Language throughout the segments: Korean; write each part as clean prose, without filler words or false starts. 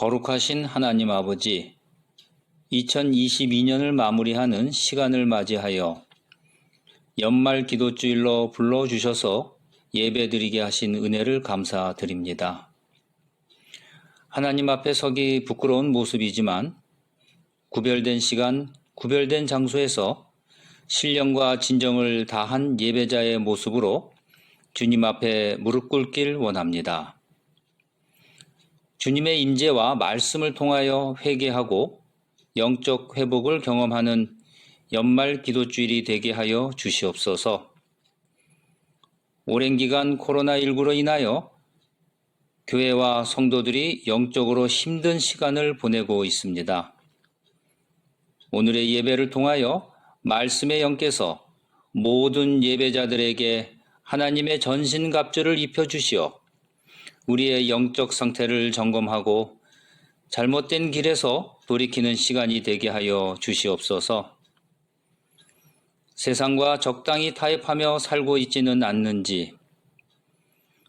거룩하신 하나님 아버지, 2022년을 마무리하는 시간을 맞이하여 연말 기도주일로 불러주셔서 예배드리게 하신 은혜를 감사드립니다. 하나님 앞에 서기 부끄러운 모습이지만 구별된 시간, 구별된 장소에서 신령과 진정을 다한 예배자의 모습으로 주님 앞에 무릎 꿇길 원합니다. 주님의 임재와 말씀을 통하여 회개하고 영적 회복을 경험하는 연말 기도주일이 되게 하여 주시옵소서. 오랜 기간 코로나19로 인하여 교회와 성도들이 영적으로 힘든 시간을 보내고 있습니다. 오늘의 예배를 통하여 말씀의 영께서 모든 예배자들에게 하나님의 전신갑주를 입혀주시어 우리의 영적 상태를 점검하고 잘못된 길에서 돌이키는 시간이 되게 하여 주시옵소서. 세상과 적당히 타협하며 살고 있지는 않는지,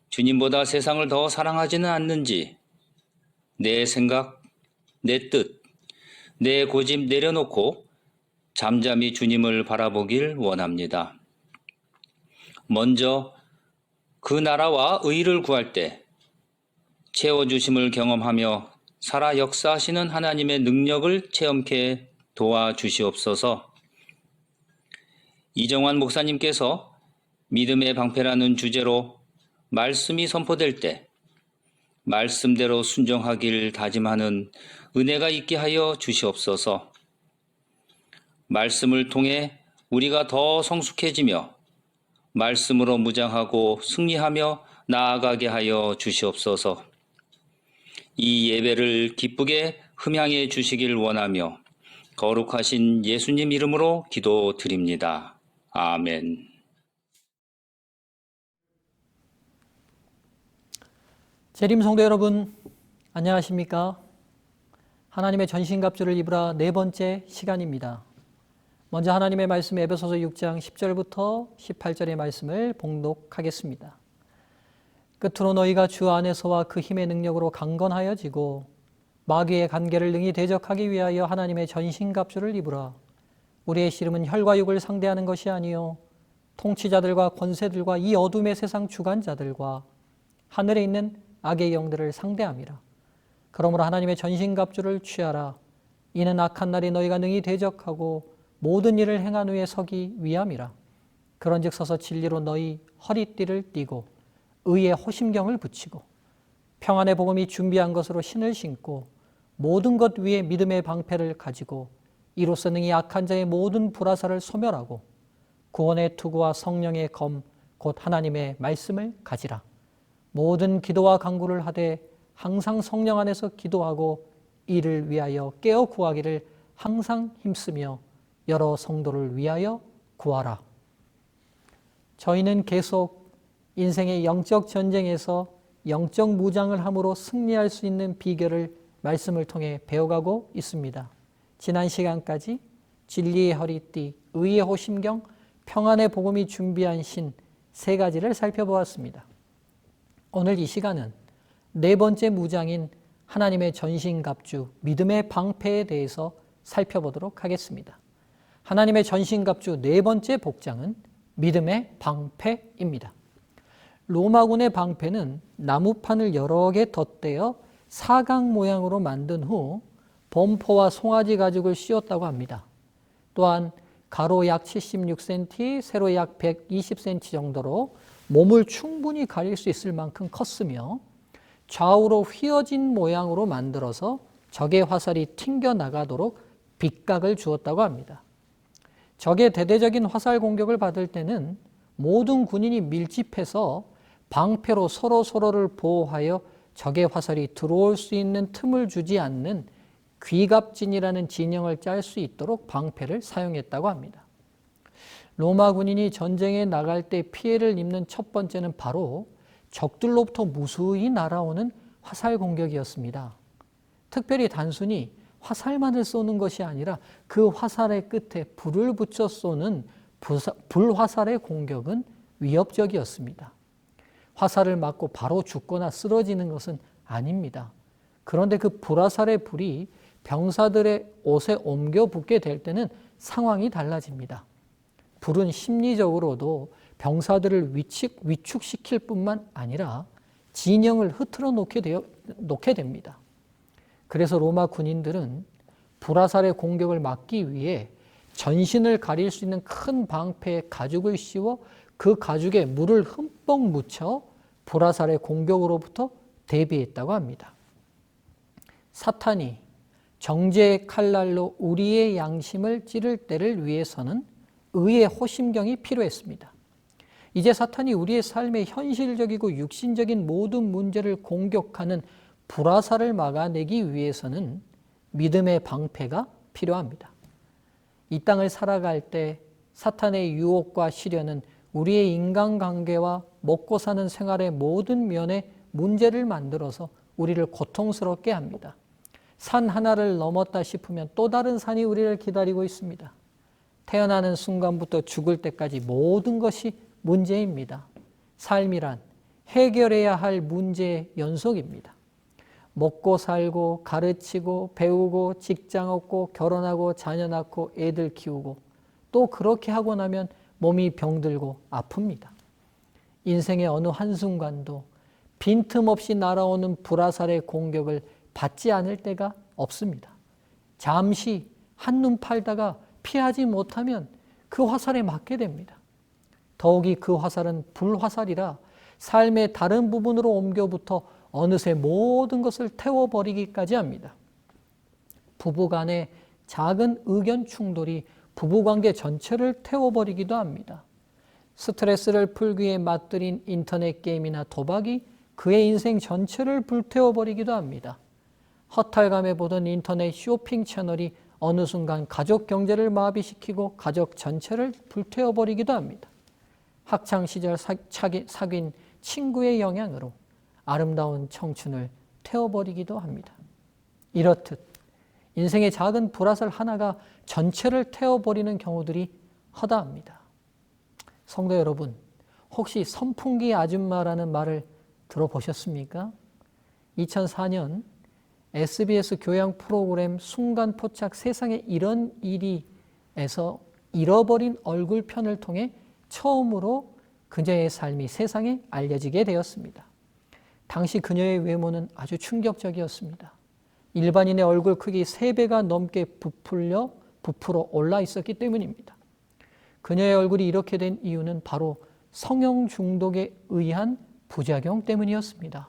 주님보다 세상을 더 사랑하지는 않는지, 내 생각, 내 뜻, 내 고집 내려놓고 잠잠히 주님을 바라보길 원합니다. 먼저 그 나라와 의를 구할 때 채워주심을 경험하며 살아 역사하시는 하나님의 능력을 체험케 도와주시옵소서. 이정환 목사님께서 믿음의 방패라는 주제로 말씀이 선포될 때 말씀대로 순종하길 다짐하는 은혜가 있게 하여 주시옵소서. 말씀을 통해 우리가 더 성숙해지며 말씀으로 무장하고 승리하며 나아가게 하여 주시옵소서. 이 예배를 기쁘게 흠향해 주시길 원하며 거룩하신 예수님 이름으로 기도드립니다. 아멘. 재림 성도 여러분, 안녕하십니까? 하나님의 전신갑주를 입으라 네 번째 시간입니다. 먼저 하나님의 말씀 에베소서 6장 10절부터 18절의 말씀을 봉독하겠습니다. 끝으로 너희가 주 안에서와 그 힘의 능력으로 강건하여지고 마귀의 간계를 능히 대적하기 위하여 하나님의 전신갑주를 입으라. 우리의 씨름은 혈과 육을 상대하는 것이 아니요 통치자들과 권세들과 이 어둠의 세상 주관자들과 하늘에 있는 악의 영들을 상대함이라. 그러므로 하나님의 전신갑주를 취하라. 이는 악한 날이 너희가 능히 대적하고 모든 일을 행한 후에 서기 위함이라. 그런즉 서서 진리로 너희 허리띠를 띠고 의의 호심경을 붙이고 평안의 복음이 준비한 것으로 신을 신고 모든 것 위에 믿음의 방패를 가지고 이로써 능히 악한 자의 모든 불화살을 소멸하고 구원의 투구와 성령의 검 곧 하나님의 말씀을 가지라. 모든 기도와 간구를 하되 항상 성령 안에서 기도하고 이를 위하여 깨어 구하기를 항상 힘쓰며 여러 성도를 위하여 구하라. 저희는 계속 인생의 영적 전쟁에서 영적 무장을 함으로 승리할 수 있는 비결을 말씀을 통해 배워가고 있습니다. 지난 시간까지 진리의 허리띠, 의의 호심경, 평안의 복음이 준비한 신 세 가지를 살펴보았습니다. 오늘 이 시간은 네 번째 무장인 하나님의 전신갑주, 믿음의 방패에 대해서 살펴보도록 하겠습니다. 하나님의 전신갑주 네 번째 복장은 믿음의 방패입니다. 로마군의 방패는 나무판을 여러 개 덧대어 사각 모양으로 만든 후 범포와 송아지 가죽을 씌웠다고 합니다. 또한 가로 약 76cm, 세로 약 120cm 정도로 몸을 충분히 가릴 수 있을 만큼 컸으며 좌우로 휘어진 모양으로 만들어서 적의 화살이 튕겨나가도록 빛각을 주었다고 합니다. 적의 대대적인 화살 공격을 받을 때는 모든 군인이 밀집해서 방패로 서로를 보호하여 적의 화살이 들어올 수 있는 틈을 주지 않는 귀갑진이라는 진영을 짤 수 있도록 방패를 사용했다고 합니다. 로마 군인이 전쟁에 나갈 때 피해를 입는 첫 번째는 바로 적들로부터 무수히 날아오는 화살 공격이었습니다. 특별히 단순히 화살만을 쏘는 것이 아니라 그 화살의 끝에 불을 붙여 쏘는 불화살의 공격은 위협적이었습니다. 화살을 맞고 바로 죽거나 쓰러지는 것은 아닙니다. 그런데 그 불화살의 불이 병사들의 옷에 옮겨 붙게 될 때는 상황이 달라집니다. 불은 심리적으로도 병사들을 위축시킬 뿐만 아니라 진영을 흐트러 놓게 됩니다. 그래서 로마 군인들은 불화살의 공격을 막기 위해 전신을 가릴 수 있는 큰 방패에 가죽을 씌워 그 가죽에 물을 흠뻑 묻혀 불화살의 공격으로부터 대비했다고 합니다. 사탄이 정죄의 칼날로 우리의 양심을 찌를 때를 위해서는 의의 호심경이 필요했습니다. 이제 사탄이 우리의 삶의 현실적이고 육신적인 모든 문제를 공격하는 불화살을 막아내기 위해서는 믿음의 방패가 필요합니다. 이 땅을 살아갈 때 사탄의 유혹과 시련은 우리의 인간관계와 먹고 사는 생활의 모든 면에 문제를 만들어서 우리를 고통스럽게 합니다. 산 하나를 넘었다 싶으면 또 다른 산이 우리를 기다리고 있습니다. 태어나는 순간부터 죽을 때까지 모든 것이 문제입니다. 삶이란 해결해야 할 문제의 연속입니다. 먹고 살고 가르치고 배우고 직장 얻고 결혼하고 자녀 낳고 애들 키우고 또 그렇게 하고 나면 몸이 병들고 아픕니다. 인생의 어느 한순간도 빈틈없이 날아오는 불화살의 공격을 받지 않을 때가 없습니다. 잠시 한눈 팔다가 피하지 못하면 그 화살에 맞게 됩니다. 더욱이 그 화살은 불화살이라 삶의 다른 부분으로 옮겨붙어 어느새 모든 것을 태워버리기까지 합니다. 부부간의 작은 의견 충돌이 부부관계 전체를 태워버리기도 합니다. 스트레스를 풀기 위해 맞들인 인터넷 게임이나 도박이 그의 인생 전체를 불태워버리기도 합니다. 허탈감에 보던 인터넷 쇼핑 채널이 어느 순간 가족 경제를 마비시키고 가족 전체를 불태워버리기도 합니다. 학창시절 사귄 친구의 영향으로 아름다운 청춘을 태워버리기도 합니다. 이렇듯 인생의 작은 불화살 하나가 전체를 태워버리는 경우들이 허다합니다. 성도 여러분, 혹시 선풍기 아줌마라는 말을 들어보셨습니까? 2004년 SBS 교양 프로그램 순간포착 세상에 이런 일이에서 잃어버린 얼굴 편을 통해 처음으로 그녀의 삶이 세상에 알려지게 되었습니다. 당시 그녀의 외모는 아주 충격적이었습니다. 일반인의 얼굴 크기 3배가 넘게 부풀어 올라 있었기 때문입니다. 그녀의 얼굴이 이렇게 된 이유는 바로 성형 중독에 의한 부작용 때문이었습니다.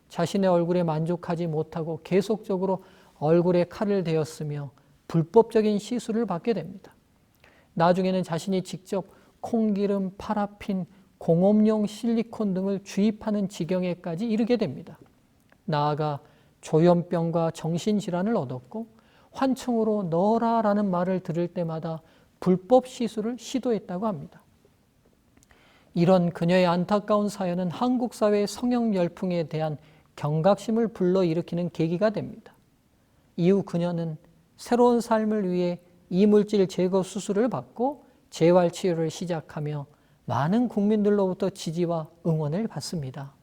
자신의 얼굴에 만족하지 못하고 계속적으로 얼굴에 칼을 대었으며 불법적인 시술을 받게 됩니다. 나중에는 자신이 직접 콩기름, 파라핀, 공업용 실리콘 등을 주입하는 지경에까지 이르게 됩니다. 나아가 조현병과 정신질환을 얻었고 환청으로 넣어라라는 말을 들을 때마다 불법 시술을 시도했다고 합니다. 이런 그녀의 안타까운 사연은 한국 사회의 성형 열풍에 대한 경각심을 불러일으키는 계기가 됩니다. 이후 그녀는 새로운 삶을 위해 이물질 제거 수술을 받고 재활치료를 시작하며 많은 국민들로부터 지지와 응원을 받습니다.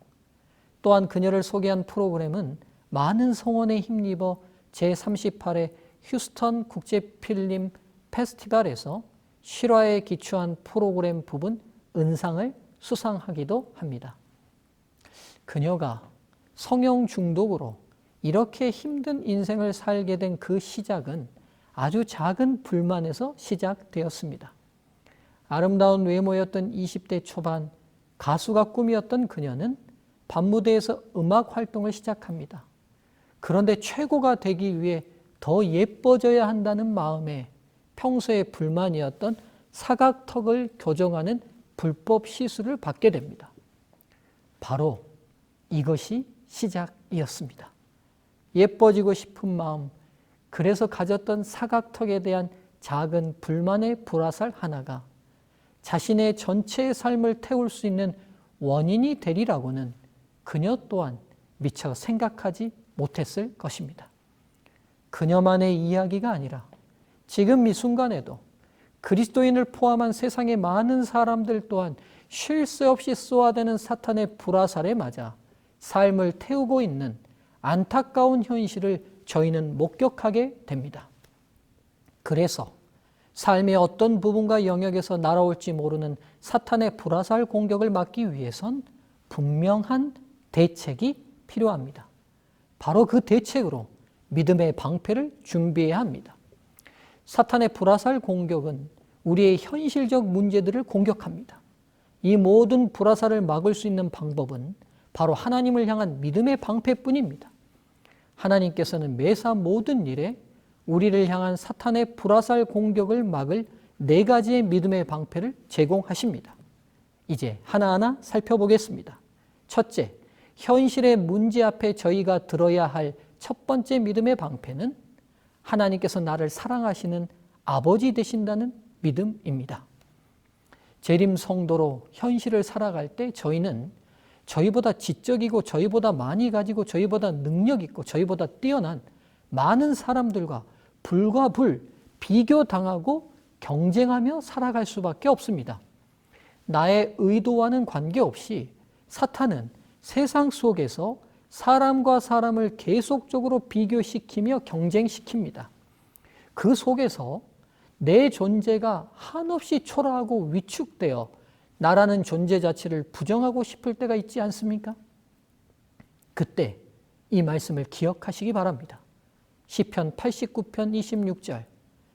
또한 그녀를 소개한 프로그램은 많은 성원에 힘입어 제38회 휴스턴 국제필름 페스티벌에서 실화에 기초한 프로그램 부분 은상을 수상하기도 합니다. 그녀가 성형 중독으로 이렇게 힘든 인생을 살게 된 그 시작은 아주 작은 불만에서 시작되었습니다. 아름다운 외모였던 20대 초반 가수가 꿈이었던 그녀는 밤무대에서 음악 활동을 시작합니다. 그런데 최고가 되기 위해 더 예뻐져야 한다는 마음에 평소에 불만이었던 사각턱을 교정하는 불법 시술을 받게 됩니다. 바로 이것이 시작이었습니다. 예뻐지고 싶은 마음, 그래서 가졌던 사각턱에 대한 작은 불만의 불화살 하나가 자신의 전체의 삶을 태울 수 있는 원인이 되리라고는 그녀 또한 미처 생각하지 못했을 것입니다. 그녀만의 이야기가 아니라 지금 이 순간에도 그리스도인을 포함한 세상의 많은 사람들 또한 쉴 새 없이 쏘아대는 사탄의 불화살에 맞아 삶을 태우고 있는 안타까운 현실을 저희는 목격하게 됩니다. 그래서 삶의 어떤 부분과 영역에서 날아올지 모르는 사탄의 불화살 공격을 막기 위해선 분명한 대책이 필요합니다. 바로 그 대책으로 믿음의 방패를 준비해야 합니다. 사탄의 불화살 공격은 우리의 현실적 문제들을 공격합니다. 이 모든 불화살을 막을 수 있는 방법은 바로 하나님을 향한 믿음의 방패뿐입니다. 하나님께서는 매사 모든 일에 우리를 향한 사탄의 불화살 공격을 막을 4가지의 믿음의 방패를 제공하십니다. 이제 하나하나 살펴보겠습니다. 첫째, 현실의 문제 앞에 저희가 들어야 할 첫 번째 믿음의 방패는 하나님께서 나를 사랑하시는 아버지 되신다는 믿음입니다. 재림 성도로 현실을 살아갈 때 저희는 저희보다 지적이고 저희보다 많이 가지고 저희보다 능력 있고 저희보다 뛰어난 많은 사람들과 불과 불 비교당하고 경쟁하며 살아갈 수밖에 없습니다. 나의 의도와는 관계없이 사탄은 세상 속에서 사람과 사람을 계속적으로 비교시키며 경쟁시킵니다. 그 속에서 내 존재가 한없이 초라하고 위축되어 나라는 존재 자체를 부정하고 싶을 때가 있지 않습니까? 그때 이 말씀을 기억하시기 바랍니다. 시편 89편 26절,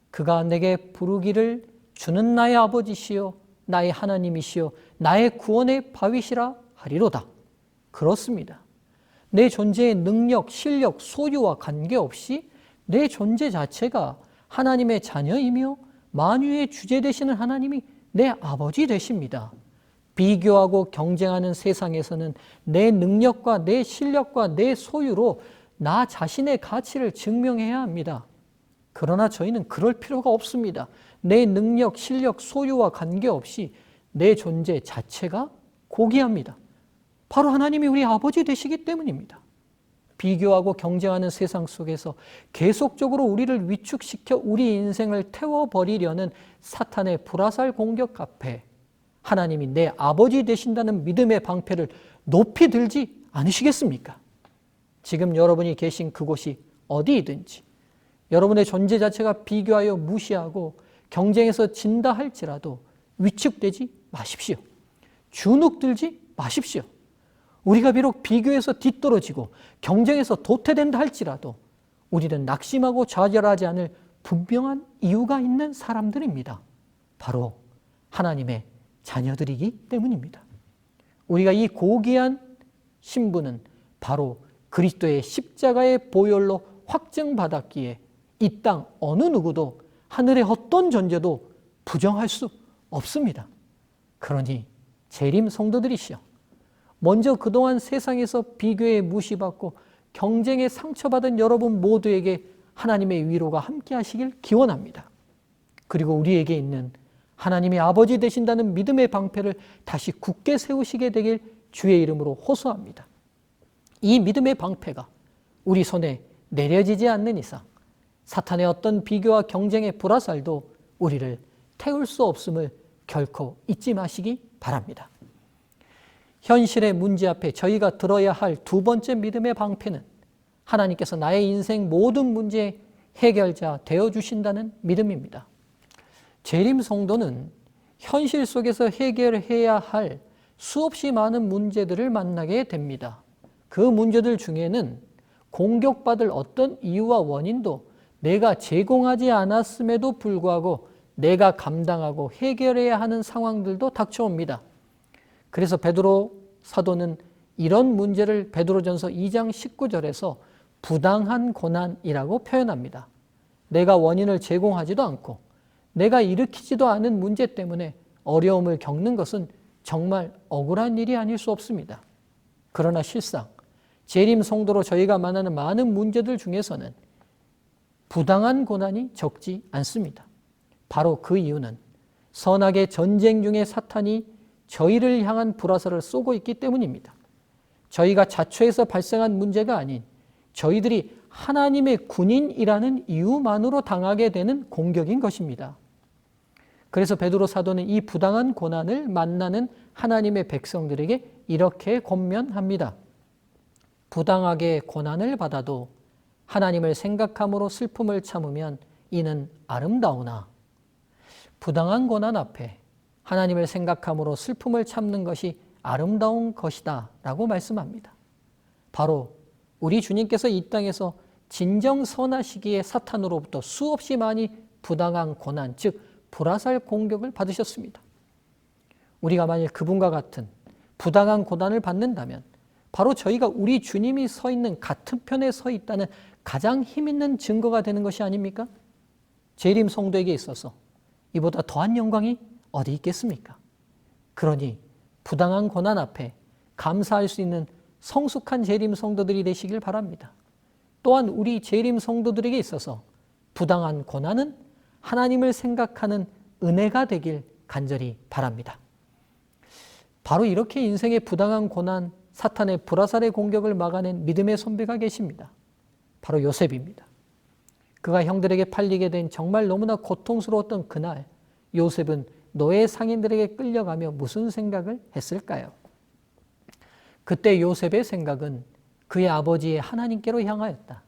그가 내게 부르기를 주는 나의 아버지시요 나의 하나님이시요 나의 구원의 바위시라 하리로다. 그렇습니다. 내 존재의 능력, 실력, 소유와 관계없이 내 존재 자체가 하나님의 자녀이며 만유의 주제 되시는 하나님이 내 아버지 되십니다. 비교하고 경쟁하는 세상에서는 내 능력과 내 실력과 내 소유로 나 자신의 가치를 증명해야 합니다. 그러나 저희는 그럴 필요가 없습니다. 내 능력, 실력, 소유와 관계없이 내 존재 자체가 고귀합니다. 바로 하나님이 우리 아버지 되시기 때문입니다. 비교하고 경쟁하는 세상 속에서 계속적으로 우리를 위축시켜 우리 인생을 태워버리려는 사탄의 불화살 공격 앞에 하나님이 내 아버지 되신다는 믿음의 방패를 높이 들지 않으시겠습니까? 지금 여러분이 계신 그곳이 어디이든지 여러분의 존재 자체가 비교하여 무시하고 경쟁에서 진다 할지라도 위축되지 마십시오. 주눅들지 마십시오. 우리가 비록 비교해서 뒤떨어지고 경쟁에서 도태된다 할지라도 우리는 낙심하고 좌절하지 않을 분명한 이유가 있는 사람들입니다. 바로 하나님의 자녀들이기 때문입니다. 우리가 이 고귀한 신분은 바로 그리스도의 십자가의 보혈로 확증받았기에 이 땅 어느 누구도 하늘의 어떤 존재도 부정할 수 없습니다. 그러니 재림 성도들이시여, 먼저 그동안 세상에서 비교에 무시받고 경쟁에 상처받은 여러분 모두에게 하나님의 위로가 함께 하시길 기원합니다. 그리고 우리에게 있는 하나님의 아버지 되신다는 믿음의 방패를 다시 굳게 세우시게 되길 주의 이름으로 호소합니다. 이 믿음의 방패가 우리 손에 내려지지 않는 이상 사탄의 어떤 비교와 경쟁의 불화살도 우리를 태울 수 없음을 결코 잊지 마시기 바랍니다. 현실의 문제 앞에 저희가 들어야 할 두 번째 믿음의 방패는 하나님께서 나의 인생 모든 문제의 해결자 되어주신다는 믿음입니다. 재림 성도는 현실 속에서 해결해야 할 수없이 많은 문제들을 만나게 됩니다. 그 문제들 중에는 공격받을 어떤 이유와 원인도 내가 제공하지 않았음에도 불구하고 내가 감당하고 해결해야 하는 상황들도 닥쳐옵니다. 그래서 베드로 사도는 이런 문제를 베드로전서 2장 19절에서 부당한 고난이라고 표현합니다. 내가 원인을 제공하지도 않고 내가 일으키지도 않은 문제 때문에 어려움을 겪는 것은 정말 억울한 일이 아닐 수 없습니다. 그러나 실상 재림 성도로 저희가 만나는 많은 문제들 중에서는 부당한 고난이 적지 않습니다. 바로 그 이유는 선악의 전쟁 중에 사탄이 저희를 향한 불화살을 쏘고 있기 때문입니다. 저희가 자초해서 발생한 문제가 아닌 저희들이 하나님의 군인이라는 이유만으로 당하게 되는 공격인 것입니다. 그래서 베드로 사도는 이 부당한 고난을 만나는 하나님의 백성들에게 이렇게 권면합니다. 부당하게 고난을 받아도 하나님을 생각함으로 슬픔을 참으면 이는 아름다우나 부당한 고난 앞에 하나님을 생각함으로 슬픔을 참는 것이 아름다운 것이다 라고 말씀합니다. 바로 우리 주님께서 이 땅에서 진정 선하시기에 사탄으로부터 수없이 많이 부당한 고난, 즉 불화살 공격을 받으셨습니다. 우리가 만일 그분과 같은 부당한 고난을 받는다면 바로 저희가 우리 주님이 서 있는 같은 편에 서 있다는 가장 힘있는 증거가 되는 것이 아닙니까? 재림 성도에게 있어서 이보다 더한 영광이 어디 있겠습니까? 그러니 부당한 고난 앞에 감사할 수 있는 성숙한 재림 성도들이 되시길 바랍니다. 또한 우리 재림 성도들에게 있어서 부당한 고난은 하나님을 생각하는 은혜가 되길 간절히 바랍니다. 바로 이렇게 인생의 부당한 고난, 사탄의 불화살의 공격을 막아낸 믿음의 선배가 계십니다. 바로 요셉입니다. 그가 형들에게 팔리게 된 정말 너무나 고통스러웠던 그날, 요셉은 노예 상인들에게 끌려가며 무슨 생각을 했을까요? 그때 요셉의 생각은 그의 아버지의 하나님께로 향하였다.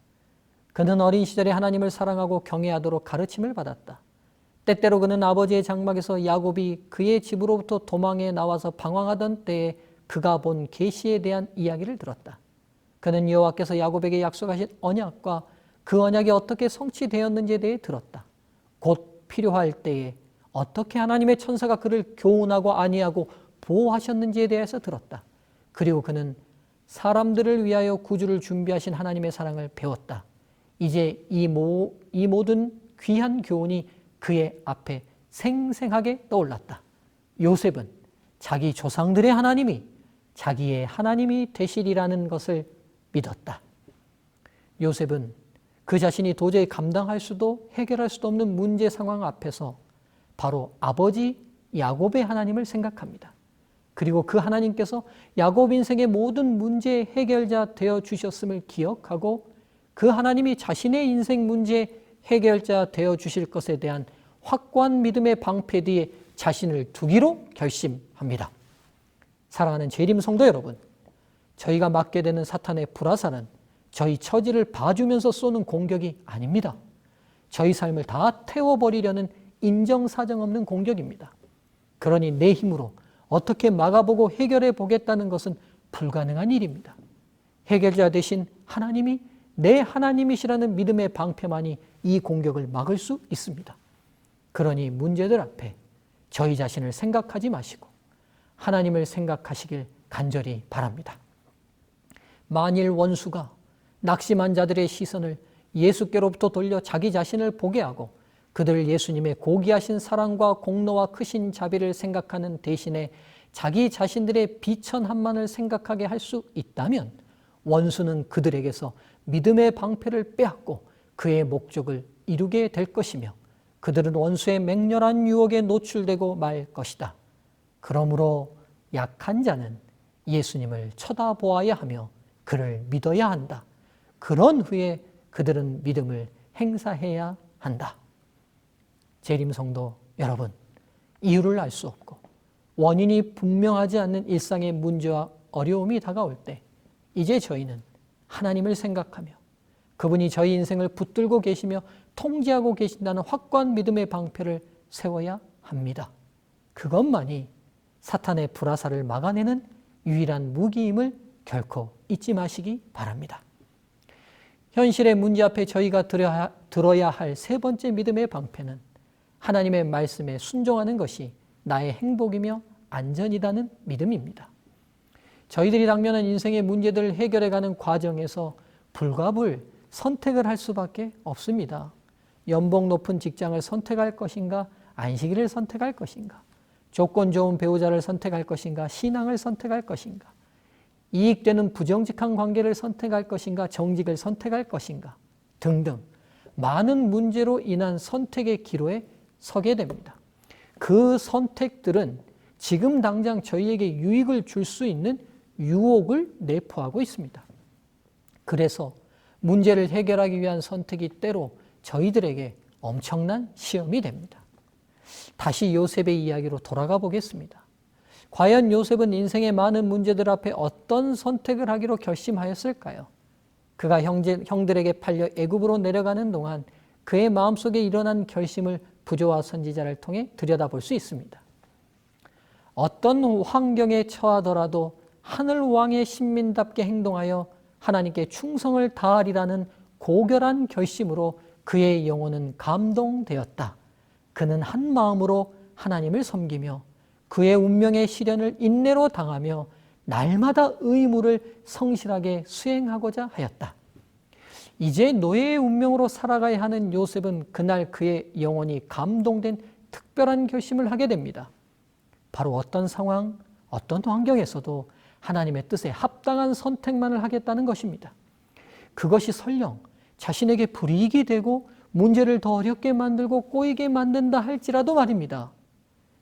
그는 어린 시절에 하나님을 사랑하고 경외하도록 가르침을 받았다. 때때로 그는 아버지의 장막에서 야곱이 그의 집으로부터 도망해 나와서 방황하던 때에 그가 본 계시에 대한 이야기를 들었다. 그는 여호와께서 야곱에게 약속하신 언약과 그 언약이 어떻게 성취되었는지에 대해 들었다. 곧 필요할 때에 어떻게 하나님의 천사가 그를 교훈하고 안위하고 보호하셨는지에 대해서 들었다. 그리고 그는 사람들을 위하여 구주를 준비하신 하나님의 사랑을 배웠다. 이제 이 모든 귀한 교훈이 그의 앞에 생생하게 떠올랐다. 요셉은 자기 조상들의 하나님이 자기의 하나님이 되시리라는 것을 믿었다. 요셉은 그 자신이 도저히 감당할 수도 해결할 수도 없는 문제 상황 앞에서 바로 아버지 야곱의 하나님을 생각합니다. 그리고 그 하나님께서 야곱 인생의 모든 문제의 해결자 되어 주셨음을 기억하고 그 하나님이 자신의 인생 문제의 해결자 되어 주실 것에 대한 확고한 믿음의 방패 뒤에 자신을 두기로 결심합니다. 사랑하는 재림 성도 여러분, 저희가 맞게 되는 사탄의 불화살은 저희 처지를 봐주면서 쏘는 공격이 아닙니다. 저희 삶을 다 태워버리려는 인정사정 없는 공격입니다. 그러니 내 힘으로 어떻게 막아보고 해결해 보겠다는 것은 불가능한 일입니다. 해결자 대신 하나님이 내 하나님이시라는 믿음의 방패만이 이 공격을 막을 수 있습니다. 그러니 문제들 앞에 저희 자신을 생각하지 마시고 하나님을 생각하시길 간절히 바랍니다. 만일 원수가 낙심한 자들의 시선을 예수께로부터 돌려 자기 자신을 보게 하고 그들 예수님의 고귀하신 사랑과 공로와 크신 자비를 생각하는 대신에 자기 자신들의 비천함만을 생각하게 할 수 있다면 원수는 그들에게서 믿음의 방패를 빼앗고 그의 목적을 이루게 될 것이며 그들은 원수의 맹렬한 유혹에 노출되고 말 것이다. 그러므로 약한 자는 예수님을 쳐다보아야 하며 그를 믿어야 한다. 그런 후에 그들은 믿음을 행사해야 한다. 재림성도 여러분, 이유를 알 수 없고 원인이 분명하지 않는 일상의 문제와 어려움이 다가올 때 이제 저희는 하나님을 생각하며 그분이 저희 인생을 붙들고 계시며 통제하고 계신다는 확고한 믿음의 방패를 세워야 합니다. 그것만이 사탄의 불화살을 막아내는 유일한 무기임을 결코 잊지 마시기 바랍니다. 현실의 문제 앞에 저희가 들어야 할 세 번째 믿음의 방패는 하나님의 말씀에 순종하는 것이 나의 행복이며 안전이라는 믿음입니다. 저희들이 당면한 인생의 문제들을 해결해가는 과정에서 불가불 선택을 할 수밖에 없습니다. 연봉 높은 직장을 선택할 것인가, 안식일을 선택할 것인가, 조건 좋은 배우자를 선택할 것인가, 신앙을 선택할 것인가, 이익되는 부정직한 관계를 선택할 것인가, 정직을 선택할 것인가 등등 많은 문제로 인한 선택의 기로에 서게 됩니다. 그 선택들은 지금 당장 저희에게 유익을 줄 수 있는 유혹을 내포하고 있습니다. 그래서 문제를 해결하기 위한 선택이 때로 저희들에게 엄청난 시험이 됩니다. 다시 요셉의 이야기로 돌아가 보겠습니다. 과연 요셉은 인생의 많은 문제들 앞에 어떤 선택을 하기로 결심하였을까요? 그가 형들에게 팔려 애굽으로 내려가는 동안 그의 마음속에 일어난 결심을 부조와 선지자를 통해 들여다볼 수 있습니다. 어떤 환경에 처하더라도 하늘 왕의 신민답게 행동하여 하나님께 충성을 다하리라는 고결한 결심으로 그의 영혼은 감동되었다. 그는 한 마음으로 하나님을 섬기며 그의 운명의 시련을 인내로 당하며 날마다 의무를 성실하게 수행하고자 하였다. 이제 노예의 운명으로 살아가야 하는 요셉은 그날 그의 영혼이 감동된 특별한 결심을 하게 됩니다. 바로 어떤 상황, 어떤 환경에서도 하나님의 뜻에 합당한 선택만을 하겠다는 것입니다. 그것이 설령 자신에게 불이익이 되고 문제를 더 어렵게 만들고 꼬이게 만든다 할지라도 말입니다.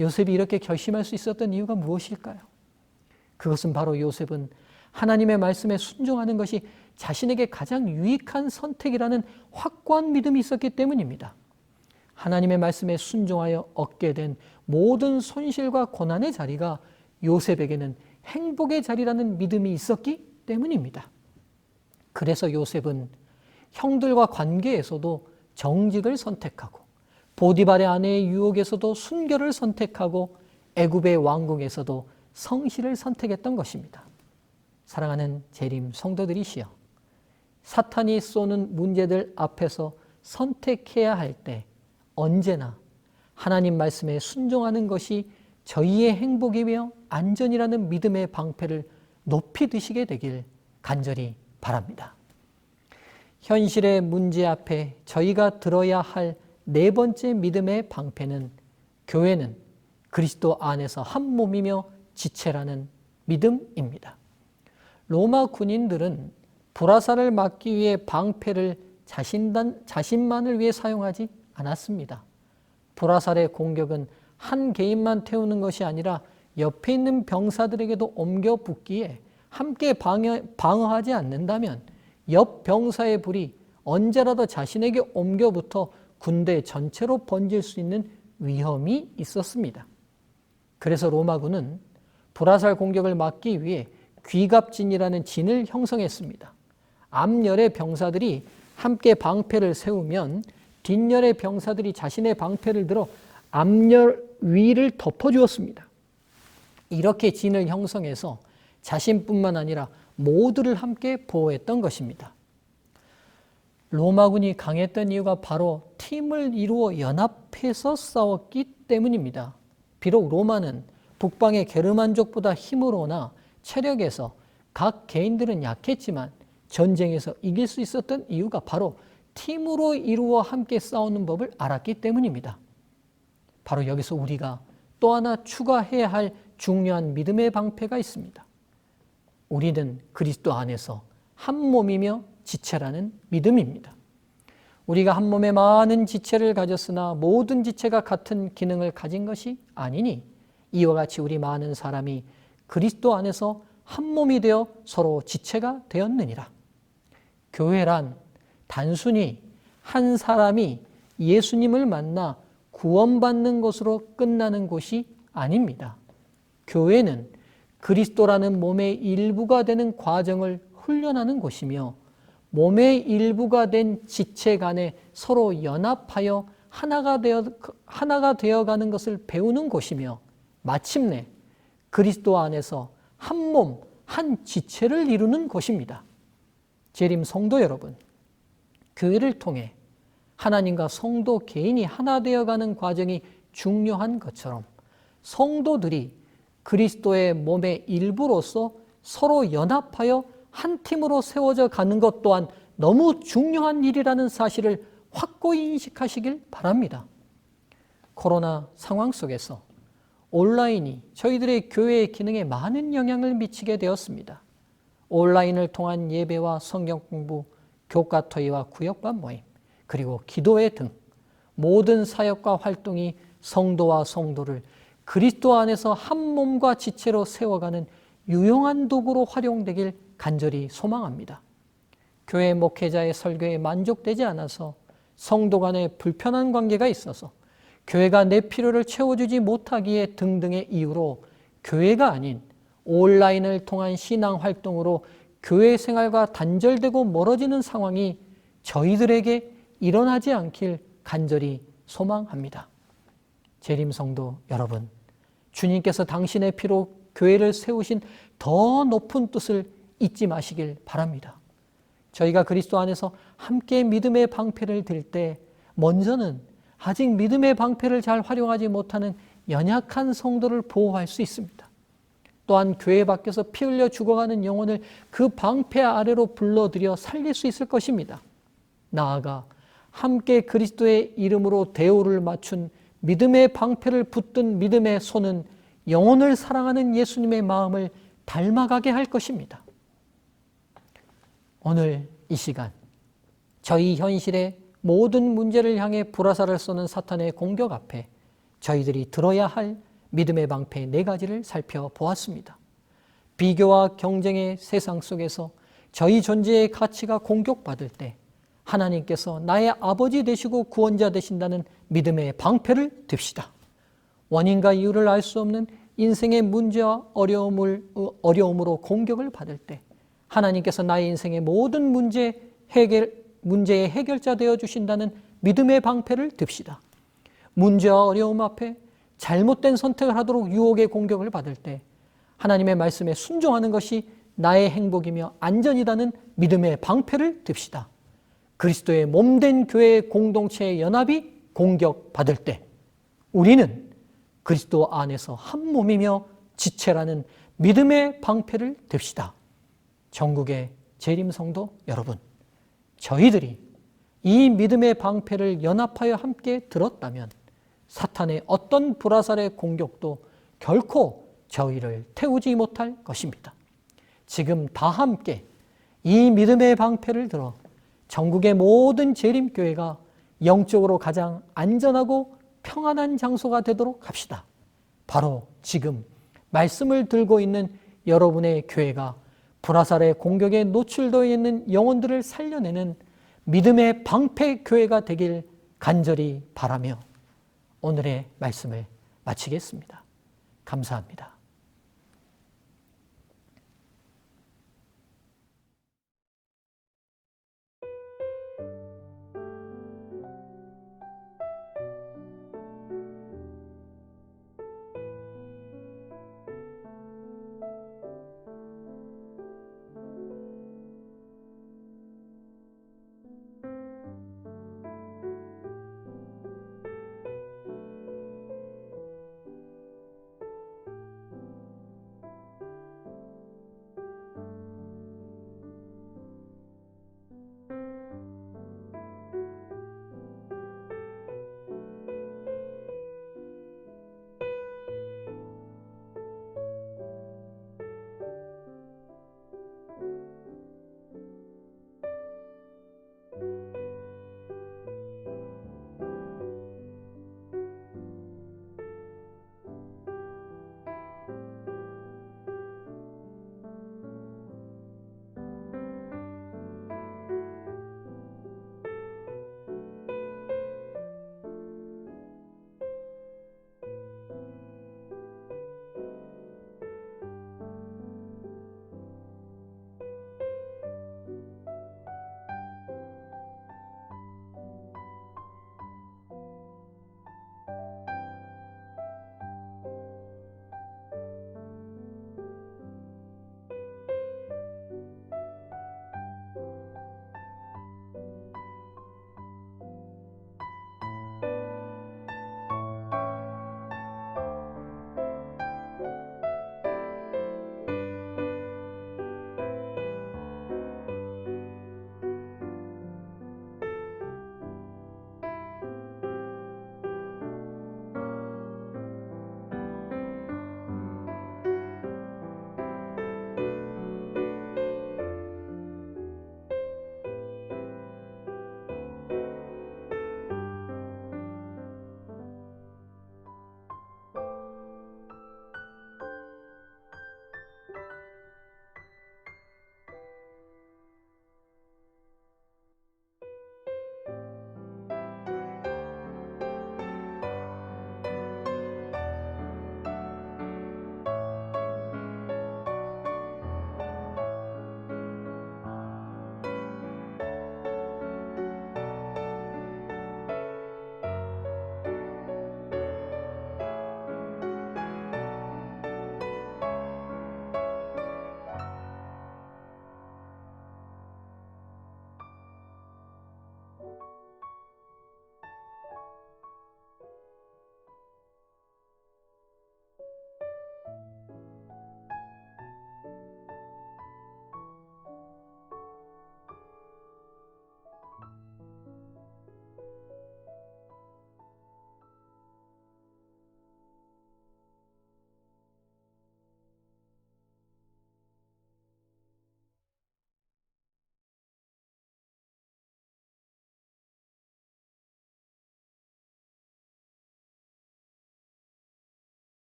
요셉이 이렇게 결심할 수 있었던 이유가 무엇일까요? 그것은 바로 요셉은 하나님의 말씀에 순종하는 것이 자신에게 가장 유익한 선택이라는 확고한 믿음이 있었기 때문입니다. 하나님의 말씀에 순종하여 얻게 된 모든 손실과 고난의 자리가 요셉에게는 행복의 자리라는 믿음이 있었기 때문입니다. 그래서 요셉은 형들과 관계에서도 정직을 선택하고 보디발의 아내의 유혹에서도 순결을 선택하고 애굽의 왕궁에서도 성실을 선택했던 것입니다. 사랑하는 재림 성도들이시여, 사탄이 쏘는 문제들 앞에서 선택해야 할 때 언제나 하나님 말씀에 순종하는 것이 저희의 행복이며 안전이라는 믿음의 방패를 높이 드시게 되길 간절히 바랍니다. 현실의 문제 앞에 저희가 들어야 할 네 번째 믿음의 방패는 교회는 그리스도 안에서 한 몸이며 지체라는 믿음입니다. 로마 군인들은 불화살을 막기 위해 방패를 자신만을 위해 사용하지 않았습니다. 불화살의 공격은 한 개인만 태우는 것이 아니라 옆에 있는 병사들에게도 옮겨 붙기에 함께 방어하지 않는다면 옆 병사의 불이 언제라도 자신에게 옮겨 붙어 군대 전체로 번질 수 있는 위험이 있었습니다. 그래서 로마군은 불화살 공격을 막기 위해 귀갑진이라는 진을 형성했습니다. 앞열의 병사들이 함께 방패를 세우면 뒷열의 병사들이 자신의 방패를 들어 앞열 위를 덮어주었습니다. 이렇게 진을 형성해서 자신뿐만 아니라 모두를 함께 보호했던 것입니다. 로마군이 강했던 이유가 바로 팀을 이루어 연합해서 싸웠기 때문입니다. 비록 로마는 북방의 게르만족보다 힘으로나 체력에서 각 개인들은 약했지만 전쟁에서 이길 수 있었던 이유가 바로 팀으로 이루어 함께 싸우는 법을 알았기 때문입니다. 바로 여기서 우리가 또 하나 추가해야 할 중요한 믿음의 방패가 있습니다. 우리는 그리스도 안에서 한 몸이며 지체라는 믿음입니다. 우리가 한 몸에 많은 지체를 가졌으나 모든 지체가 같은 기능을 가진 것이 아니니 이와 같이 우리 많은 사람이 그리스도 안에서 한 몸이 되어 서로 지체가 되었느니라. 교회란 단순히 한 사람이 예수님을 만나 구원받는 것으로 끝나는 곳이 아닙니다. 교회는 그리스도라는 몸의 일부가 되는 과정을 훈련하는 곳이며 몸의 일부가 된 지체 간에 서로 연합하여 하나가 되어가는 것을 배우는 곳이며 마침내 그리스도 안에서 한 몸, 한 지체를 이루는 곳입니다. 재림 성도 여러분, 교회를 통해 하나님과 성도 개인이 하나 되어가는 과정이 중요한 것처럼 성도들이 그리스도의 몸의 일부로서 서로 연합하여 한 팀으로 세워져 가는 것 또한 너무 중요한 일이라는 사실을 확고히 인식하시길 바랍니다. 코로나 상황 속에서 온라인이 저희들의 교회의 기능에 많은 영향을 미치게 되었습니다. 온라인을 통한 예배와 성경 공부, 교과 토의와 구역반 모임, 그리고 기도회 등 모든 사역과 활동이 성도와 성도를 그리스도 안에서 한 몸과 지체로 세워가는 유용한 도구로 활용되길 간절히 소망합니다. 교회 목회자의 설교에 만족되지 않아서 성도 간에 불편한 관계가 있어서 교회가 내 필요를 채워주지 못하기에 등등의 이유로 교회가 아닌 온라인을 통한 신앙 활동으로 교회 생활과 단절되고 멀어지는 상황이 저희들에게 일어나지 않길 간절히 소망합니다. 재림성도 여러분, 주님께서 당신의 피로 교회를 세우신 더 높은 뜻을 잊지 마시길 바랍니다. 저희가 그리스도 안에서 함께 믿음의 방패를 들 때 먼저는 아직 믿음의 방패를 잘 활용하지 못하는 연약한 성도를 보호할 수 있습니다. 또한 교회 밖에서 피 흘려 죽어가는 영혼을 그 방패 아래로 불러들여 살릴 수 있을 것입니다. 나아가 함께 그리스도의 이름으로 대우를 맞춘 믿음의 방패를 붙든 믿음의 손은 영혼을 사랑하는 예수님의 마음을 닮아가게 할 것입니다. 오늘 이 시간 저희 현실의 모든 문제를 향해 불화살을 쏘는 사탄의 공격 앞에 저희들이 들어야 할 믿음의 방패 4가지를 살펴보았습니다. 비교와 경쟁의 세상 속에서 저희 존재의 가치가 공격받을 때 하나님께서 나의 아버지 되시고 구원자 되신다는 믿음의 방패를 듭시다. 원인과 이유를 알 수 없는 인생의 문제와 어려움으로 공격을 받을 때 하나님께서 나의 인생의 모든 문제의 해결자 되어 주신다는 믿음의 방패를 듭시다. 문제와 어려움 앞에 잘못된 선택을 하도록 유혹의 공격을 받을 때 하나님의 말씀에 순종하는 것이 나의 행복이며 안전이라는 믿음의 방패를 듭시다. 그리스도의 몸된 교회의 공동체의 연합이 공격받을 때 우리는 그리스도 안에서 한 몸이며 지체라는 믿음의 방패를 듭시다. 전국의 재림성도 여러분, 저희들이 이 믿음의 방패를 연합하여 함께 들었다면 사탄의 어떤 불화살의 공격도 결코 저희를 태우지 못할 것입니다. 지금 다 함께 이 믿음의 방패를 들어 전국의 모든 재림교회가 영적으로 가장 안전하고 평안한 장소가 되도록 합시다. 바로 지금 말씀을 들고 있는 여러분의 교회가 불화살의 공격에 노출되어 있는 영혼들을 살려내는 믿음의 방패 교회가 되길 간절히 바라며 오늘의 말씀을 마치겠습니다. 감사합니다.